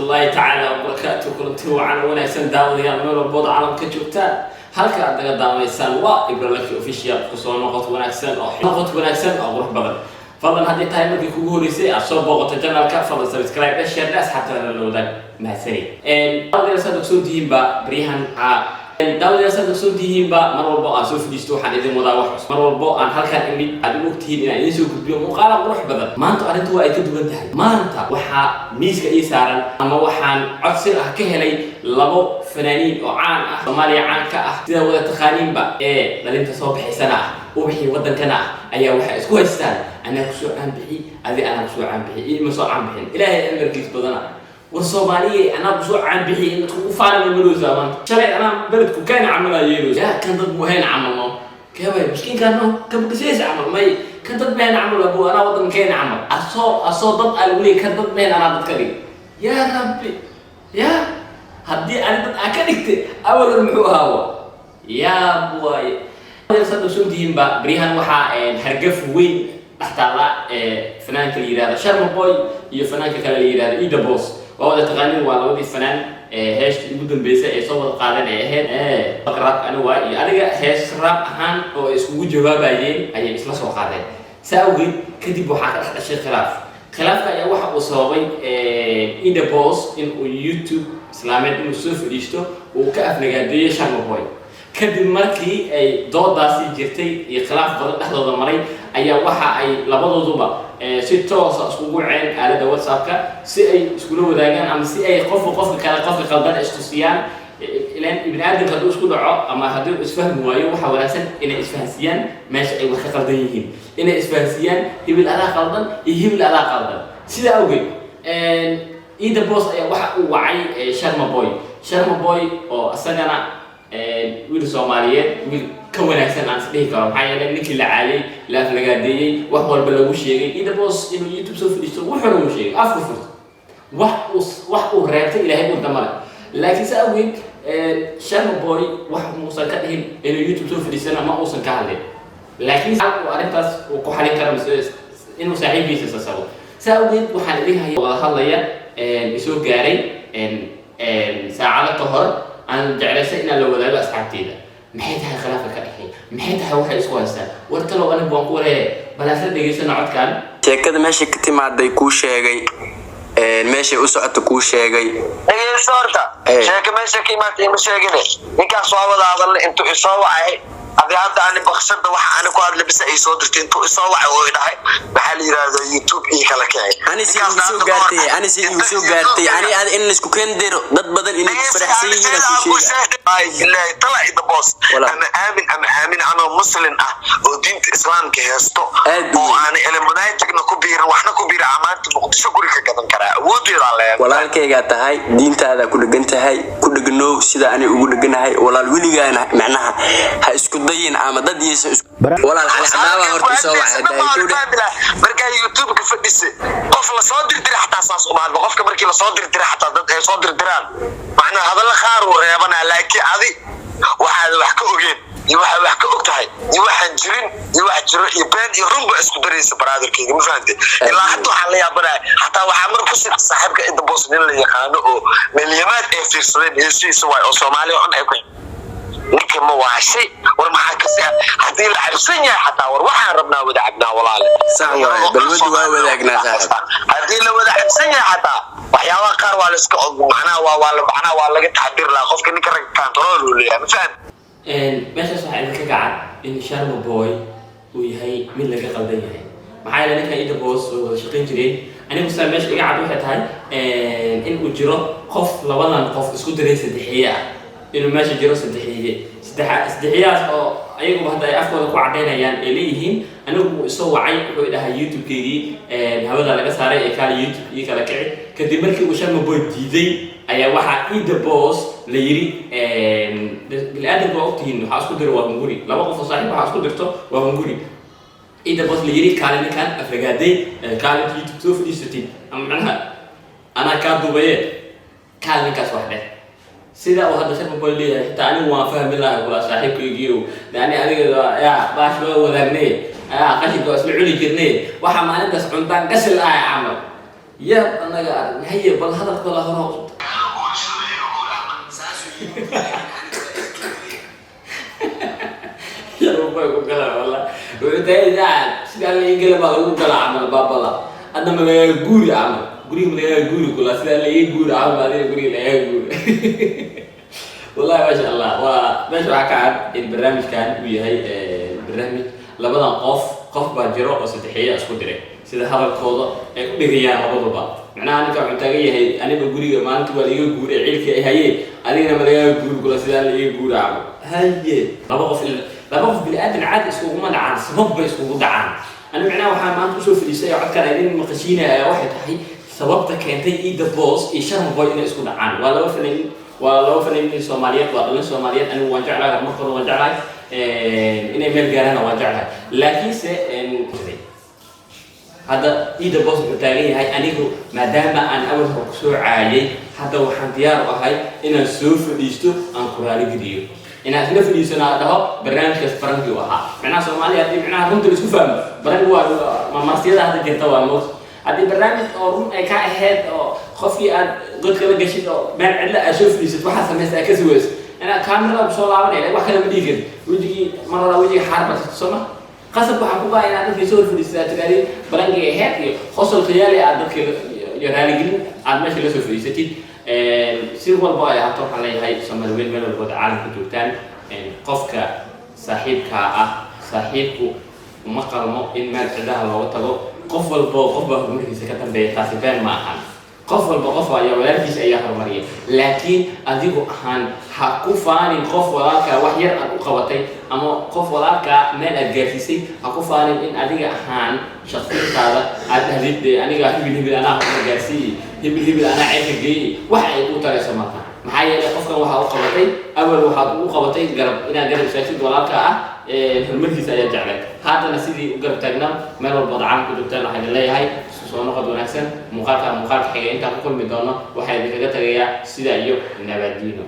الله تعالى وبركاته كلنتي وعن وناسن داوديان مeel walbood caalamka joogtaan halka aad naga daawaysaan waa Ibrahim official kusoo noqod wanaagsan oo qurux badan fadlan haddii tahay markii kugu horeysay aad soo booqato channelka fadlan subscribe share asxaabta la wadaag mahadsanid dawladda saddex soo diinba barihan dawladda saddex soo diinba mar walbo aan soo fidisto waxaan idin wadaa wax mar walbo aan halkaan imid aad u ogtihiin inaan idin soo gudbiyo muuqaal qurux badan maanta arintu waa ay ka duwan tahay maanta waxa miiska ii saaran ama waxaan codsi ah ka helay labo fanaaniin oo caan ah Soomaaliya caan ka ah sida wada taqaaniinba dhalinta soo bixisana ah وبحي ودن كنا أيه واحد إسكو هستان أنا كسوع عم بحي هذه أنا كسوع عم بحي إيه مسوع عم بحي إلهي أمر كيس بدنا والصومالية أنا كسوع عم بحي إن وفعنا من ملوز زمان شرع أنا بلدكم كان عمل يلوز لا كان ضد مهين عملنا كيف مسكين كانوا كم كسيس عمل ما كان ضد مهين عمل أبو أنا وطن كان عمل أصو ضد الولي كان ضد مهين أنا ضد كريم يا ربي يا هدي أنا ضد أكلت أول المحوها هو يا بواي saddex soo diinba barihan waxa hargaf weyn dhaxtaala fanaanka la yiraahdo Sharma Boy iyo fanaanka kale la yiraahdo Ida Boss oo wada taqaaniin waa labadii fanaan hees ugu dambeysay ee soo wada qaadan ahayd rap anwa iyo adiga hees rap ahaan oo isku jawaabayeen ayay isla soo qaadeen saawgeed kadib waxa ka dhashay khilaafka ayaa waxa uu sababay Ida Boss in uu YouTube islaameed inuu soo fadhiisto oo ka afnagaadeeyay Sharma Boy kadib markii ay doodaasi jirtay iyo khilaaf badan dhexdooda maray ayaa waxa ay labadooduba si toos ah isku guceen aalada WhatsApp-ka si ay isku wadaagaan ama si ay qofka kale qaldan istusiyaan ilaan ibn aadamka haduu isku dhaco ama haduu isfahmi waayo waxa wanaagsan inay isfahansiyaan meesha ay wax ka qaldan yihiin inay isfahansiyaan hibil adaa qaldan iyo hibil adaa qaldan sida awgeed Ida Boss ayaa waxa uu wacay Sharma Boy oo asagana wiil Soomaaliyeed wiil ka wanaagsan aan isdhihi karo maxaa yeelay ninkii la caayay la aflagaadeeyay wax walba lagu sheegay Ida Boss inuu YouTube soo fadhiisto wuxuu u sheegay afur wax uu reebtay ilaahay uu damale laakiin saawgeed Sharma Boy wax muusan ka dhihin inuu YouTube soo fadhiisana ma uusan ka hadlin laakiin arintaas uu ku xalin karo inuu saaxiibkiisa sasabo saawgeed waxaan idin wada hadlaya isoo gaaray saacada ka hor أنا جعلت إن لو ولا بس حتيدا محيتها خلافة كأخي محيتها واحد إسوانسا ورتلو أنا بقول بلا سد يجلسنا عد كان تأكد ماشي كتير مع دايكوش جاي ماشي أسعة كوش جاي إيه صورته شاك ماشي كيما ماشي جنيه إنك صواب هذا أنتو إصابة هذا أنا بخسر ده واحد أنا قاعد لبس أي صوت أنتو إصابة وين هاي محلي هذا يوتيوب إيه كلا كاي أنا سيد مسوق قارتي أنا إن سكوكين دير ضد بدل إنك فرح سيء لا طلع إذا بوس أنا آمن أنا مسلم ودين الإسلام كهستو وأنا إلى منايتك نكبير وإحنا كبير عملت مقدسة كورك كذا كرا ودي على ولا الكي قاعد هاي دين هذا كل جنت هاي كل جنو سيدا أنا أقول جن هاي ولا الولي جانا معناها هاي ضيين عمدد يس ولا على حداوة هرت سوا مركا يوتيوب كفدس قف لا صادر دري حتى اساس وما قف مركي لا صادر دري حتى دد اي صادر دران معنا هذا لا خار وريبنا لكن عادي واحد wax ka ogeen iyo wax ka ogtahay iyo waxan jirin iyo wax jiro iyo been iyo runba isku daraysa brotherkeyga ma fahanti ilaa hadda waxa la yaabana hatta waxa mar ku sii saaxiibka Ida Boss nin la yaqaano oo milyaamaad ay fiirsadeen heesiisa way oo Soomaaliya oo ay ku ninka ma waashay war maxaa ka sii hadii la xirsan yahay hatta war waxaan rabnaa wada cabnaa walaal sax waay balwadu waa wadaagnaa saaxiib hadii la wada xirsan yahay hatta waxyaabo qaar waa la iska macnaa waa laga taxadir la qofka ninka rag control uu leeyahay ma fahant meeshaas waxa idinka gacan in Sharma Boy uu yahay mid laga qaldan yahay maxaa yeelay ninka Ida Boss oo wada shaqeyn jiray anigu meesha iga cad waxay tahay in uu jiro qof labadan qof isku diray saddexiyay inuu meesha jiro saddexiyas oo ayagu hadda ay afkooda ku cadeynayaan ee leeyihiin anigu soo wacay wuxuu dhahay YouTube-keedii hawada laga saaray ee kale YouTube iyo kala kici kadib markii uu Sharma Boy diiday ayaa waxa Ida Boss la yiri bil aadam oo ogtihiin waxa isku diray waa hunguri laba qof oo saaxiib waxa isku dirto waa hunguri Ida Boss la yiri kale ninkan afragaaday kale YouTube soo fadhiisatay ama macnaha ana ka duubay kale ninkaas wax dheh sida oo hadda Sharma Boy leeyahay xitaa anigu waan fahmi lahaa wala saaxiibkaygiiyo daani adiga baash loo wadaagnay qashid oo isla culi jirnay waxa maalintaas cuntaan gasil ah camal يا أنا قاعد هي بالهذا كله هو يا رب يقول كلام والله وعدي زعل سيدا اللي يقول ما هو كلام عمل بابلا أنا ما يقول عمل قولي ما يقول كل سيدا اللي يقول عمل بعدين قولي لا يقول والله ما شاء الله وما شاء كان البرنامج كان وياي البرنامج لبدا قف باجرو oo sadexiya isku diray sida hadalkooda ay u dhigayaan labadaba macnaha aniga waxaan taagayahay aniga guriga maalintii waa liiga guuray ciilka ay hayeen adigana ma laga guur kula sida la iga guuraamo haye laba qof bil aadan caad isku uma dhacaan sabab bay isku dhacaan aniga macnaha waxaan maanta u soo fadhiistay codkan idin maqashiinaya waxay tahay sababta keentay ida boss iyo shan boy inay isku dhacaan waa laba fanaaniin Soomaaliyeed waa dhalin Soomaaliyeed anigu waan jeclahay markii hore waan jeclahay inay meel gaaraan waan jeclahay laakiin se hada ida boss uu taagan yahay anigu maadaama aan awal hore ku soo caayay hada waxaan diyaar u ahay inaan soo fadhiisto aan quraani geliyo inaan isla fadhiisana dhaho barnaamijkaas baranki u ahaa macnaha Soomaaliya hadii macnaha runta isku fahmo baranki waa marsiyada hada jirta waa moos hadii barnaamij oo run ay ka ahayd oo qofkii aad dadka la gashid oo meel cid la asoo fadhiisad waxa sameeyay ka suways أنا كاميرا بصورة أنا واحد لما يجي ويجي مرة ويجي حرب تسمع قصب وحكوا إن هذا في صور في الاستاد تقالي برانجي هيك خصوصا خيالي عندك يرهالي جن عند ماشي لسه في الاستاد سيروا الباي هتروح عليه هاي سمر وين من الوضع عالم كتوتان قفك صاحبك ومقرمه إن ما تدها لو تلو قف الباي قف بمركز كتم بيتاسبان معهم qof walba qof ayaa walaalkiis ayaa hormariyay laakiin adigu ahaan ha ku faanin qof walaalka wax yar aad u qabatay ama qof walaalka meel aad gaarsiisay ha ku faanin in adiga ahaan shakhsiyadaada aad hadid aniga hibil ana gaarsiiyay ana ceelka geeyay wax ay ku tarayso marka maxaa yeelay qofkan waxa uu qabatay awal waxa uu qabatay garab inaad garab saashid walaalka ah hormarkiisa ayaa jeclay haddana sidii u garab taagnaa meel walba dacaan ku dugtaan waxaan leeyahay soo noqod wanaagsan muuqaalka xiga inta ku kulmi doono waxay idinkaga tagayaa sida iyo nabadgelyo